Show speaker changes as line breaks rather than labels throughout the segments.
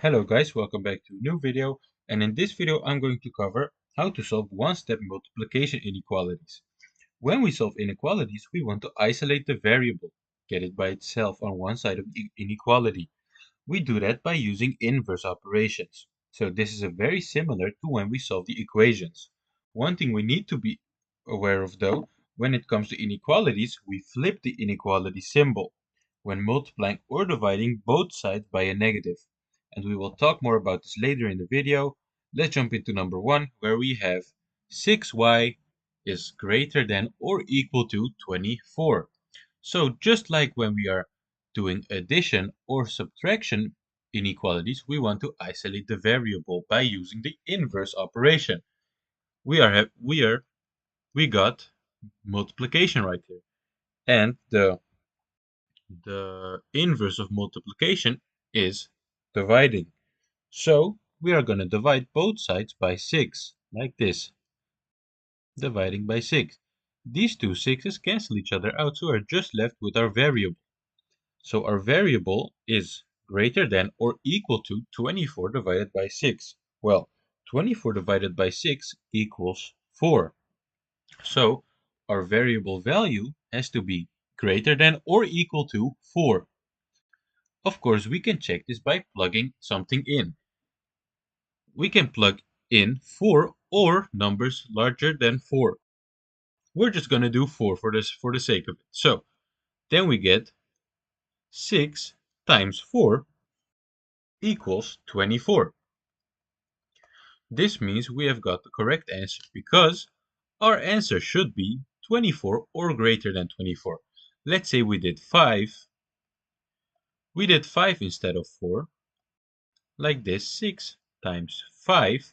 Hello guys, welcome back to a new video, and in this video I'm going to cover how to solve one-step multiplication inequalities. When we solve inequalities, we want to isolate the variable, get it by itself on one side of the inequality. We do that by using inverse operations. So this is very similar to when we solve the equations. One thing we need to be aware of though, when it comes to inequalities, we flip the inequality symbol when multiplying or dividing both sides by a negative. And we will talk more about this later in the video. Let's jump into number 1, where we have 6y is greater than or equal to 24. So just like when we are doing addition or subtraction inequalities, we want to isolate the variable by using the inverse operation. We got multiplication right here, and the inverse of multiplication is dividing. So we are going to divide both sides by 6, like this, dividing by 6. These two 6's cancel each other out, so we're just left with our variable. So our variable is greater than or equal to 24 divided by 6. Well, 24 divided by 6 equals 4. So our variable value has to be greater than or equal to 4. Of course, we can check this by plugging something in. We can plug in 4 or numbers larger than 4. We're just going to do 4 for the sake of it. So then we get 6 times 4 equals 24. This means we have got the correct answer because our answer should be 24 or greater than 24. Let's say we did 5. We did 5 instead of 4. Like this, 6 times 5.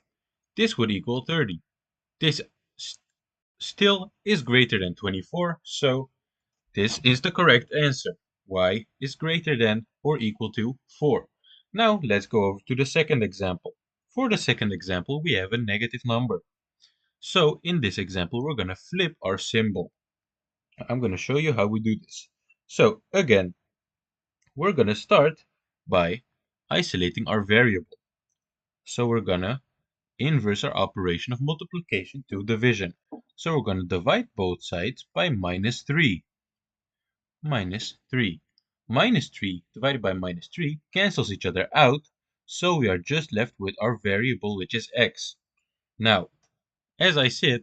This would equal 30. This still is greater than 24, so this is the correct answer. Y is greater than or equal to 4. Now let's go over to the second example. For the second example, we have a negative number. So in this example, we're going to flip our symbol. I'm going to show you how we do this. So again, we're going to start by isolating our variable. So we're going to inverse our operation of multiplication to division. So we're going to divide both sides by minus 3. Minus 3. Minus 3 divided by minus 3 cancels each other out, so we are just left with our variable, which is x. Now, as I said,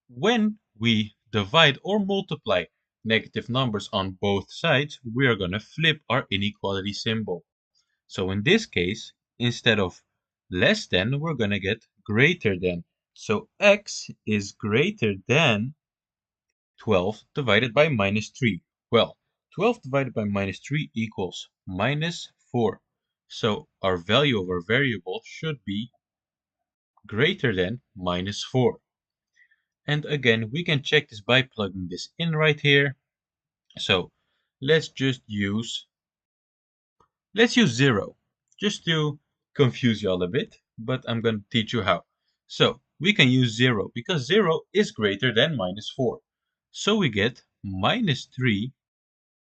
when we divide or multiply negative numbers on both sides, we are going to flip our inequality symbol. So in this case, instead of less than, we're going to get greater than. So x is greater than 12 divided by minus 3. Well, 12 divided by minus 3 equals minus 4. So our value of our variable should be greater than minus 4. And again, we can check this by plugging this in right here. So let's use 0, just to confuse you all a bit, but I'm going to teach you how. So we can use 0 because 0 is greater than minus 4. So we get minus 3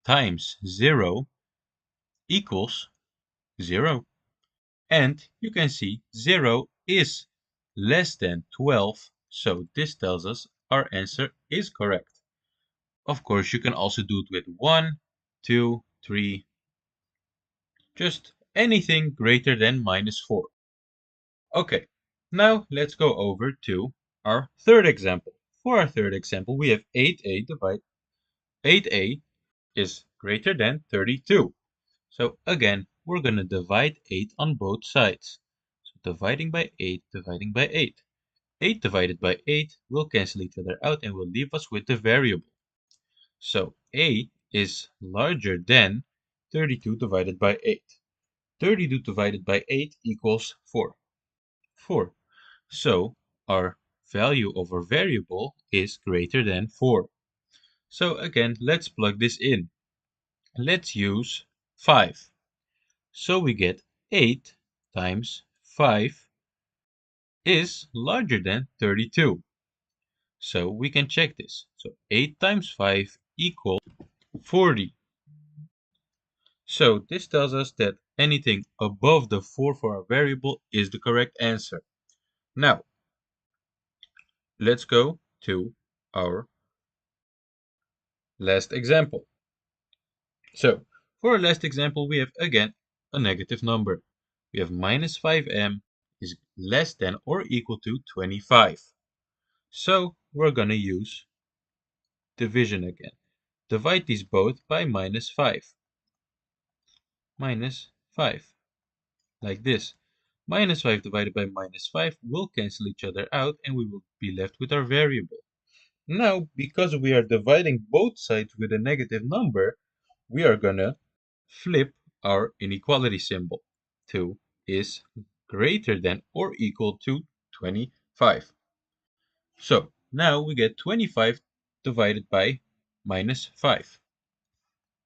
times 0 equals 0. And you can see 0 is less than 12, so this tells us our answer is correct. Of course, you can also do it with 1, 2, 3, just anything greater than minus 4. Okay, now let's go over to our third example. For our third example, we have 8a is greater than 32. So again, we're going to divide 8 on both sides. So dividing by 8, dividing by 8. 8 divided by 8 will cancel each other out and will leave us with the variable. So a is larger than 32 divided by 8. 32 divided by 8 equals 4. 4. So our value of our variable is greater than 4. So again, let's plug this in. Let's use 5. So we get 8 times 5 is larger than 32. So we can check this. So 8 times 5 equals 40. So this tells us that anything above the 4 for our variable is the correct answer. Now, let's go to our last example. So, for our last example, we have again a negative number. We have minus 5m is less than or equal to 25. So, we're going to use division again. Divide these both by minus 5. Minus 5. Like this. Minus 5 divided by minus 5 will cancel each other out and we will be left with our variable. Now, because we are dividing both sides with a negative number, we are going to flip our inequality symbol. 2 is greater than or equal to 25. So, now we get 25 divided by minus 5.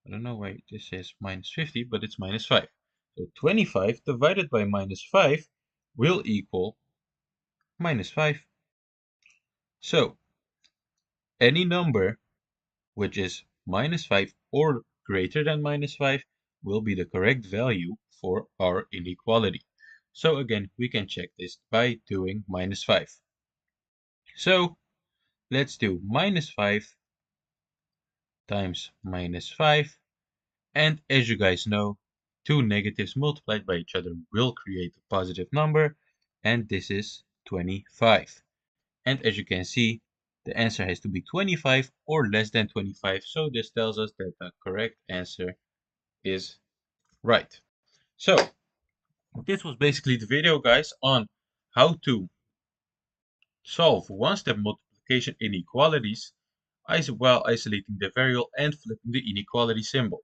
I don't know why this says minus 50, but it's minus 5. So 25 divided by minus 5 will equal minus 5. So any number which is minus 5 or greater than minus 5 will be the correct value for our inequality. So again, we can check this by doing minus 5. So let's do minus 5 times minus 5. And as you guys know, two negatives multiplied by each other will create a positive number, and this is 25. And as you can see, the answer has to be 25 or less than 25, so this tells us that the correct answer is right. So, this was basically the video, guys, on how to solve one-step multiplication inequalities while isolating the variable and flipping the inequality symbol.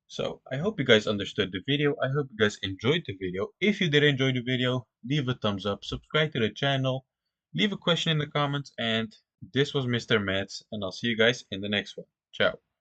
So I hope you guys understood the video. I hope you guys enjoyed the video. If you did enjoy the video, leave a thumbs up, subscribe to the channel, leave a question in the comments, and this was Mr. Mathz, and I'll see you guys in the next one. Ciao.